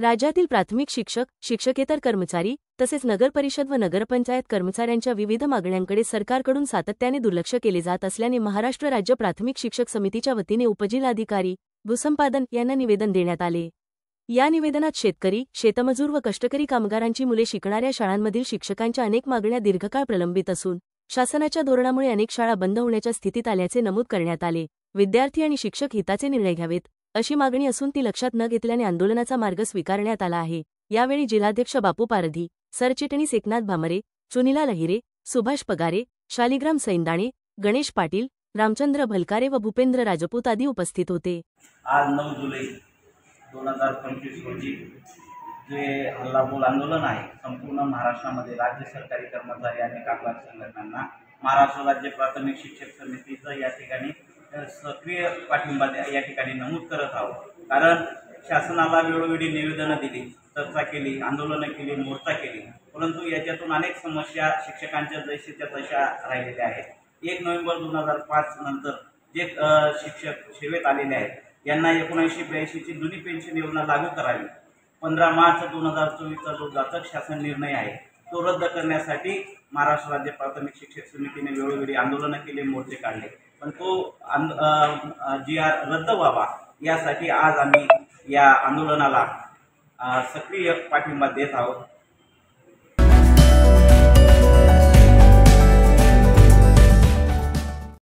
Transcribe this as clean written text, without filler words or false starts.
राज्यातील प्राथमिक शिक्षक, शिक्षकेतर कर्मचारी तसेच नगरपरिषद व नगरपंचायत कर्मचाऱ्यांच्या विविध मागण्यांकडे सरकारकडून सातत्याने दुर्लक्ष केले जात असल्याने महाराष्ट्र राज्य प्राथमिक शिक्षक समितीच्या वतीने उपजिल्हाधिकारी भूसंपादन यांना निवेदन देण्यात आले। या निवेदनात शेतकरी, शेतमजूर व कष्टकरी कामगारांची मुले शिकणाऱ्या शाळांमधील शिक्षकांच्या अनेक मागण्या दीर्घकाळ प्रलंबित असून शासनाच्या धोरणामुळे अनेक शाळा बंद होण्याच्या स्थितीत आल्याचे नमूद करण्यात आले। विद्यार्थी आणि शिक्षक हिताचे निर्णय घ्यावेत अशी मागणी असून ती लक्षात न घेतल्याने आंदोलनाचा मार्ग स्वीकारण्यात आला आहे। यावेळी जिल्हाध्यक्ष बापू पारधी, सरचिटणीस एकनाथ भामरे, चुनिला लहिरे, सुभाष पगारे, शालिग्राम सैंदाणे, गणेश पाटील, रामचंद्र भलकारे व भूपेंद्र राजपूत आदी उपस्थित होते। आज 9 जुलै 2025 रोजी जे हल्लाबोल आंदोलन आहे संपूर्ण महाराष्ट्रामध्ये राज्य सरकारी कर्मचारी आणि कामगार संघटनांना महाराष्ट्र राज्य प्राथमिक शिक्षक समितीचं या ठिकाणी सक्रिय पाठिंबा या ठिकाणी नमूद करत आहोत। कारण शासनाला वेळोवेळी निवेदनं दिली, चर्चा केली, आंदोलनं केली, मोर्चा केली, परंतु याच्यातून अनेक समस्या शिक्षकांच्या जैसेच्या तशा राहिलेल्या आहेत। 1 नोव्हेंबर 2005 नंतर जे शिक्षक सेवेत आलेले आहेत यांना 1982ची जुनी पेन्शन योजना लागू करावी। 15 मार्च 2024चा जो जाचक शासन निर्णय आहे तो रद्द करण्यासाठी महाराष्ट्र राज्य प्राथमिक शिक्षक समितीने वेळोवेळी आंदोलनं केली, मोर्चे काढले, पण तो GR रद्द व्हावा यासाठी आज आम्ही या आंदोलनाला सक्रिय पाठिंबा देत आहोत।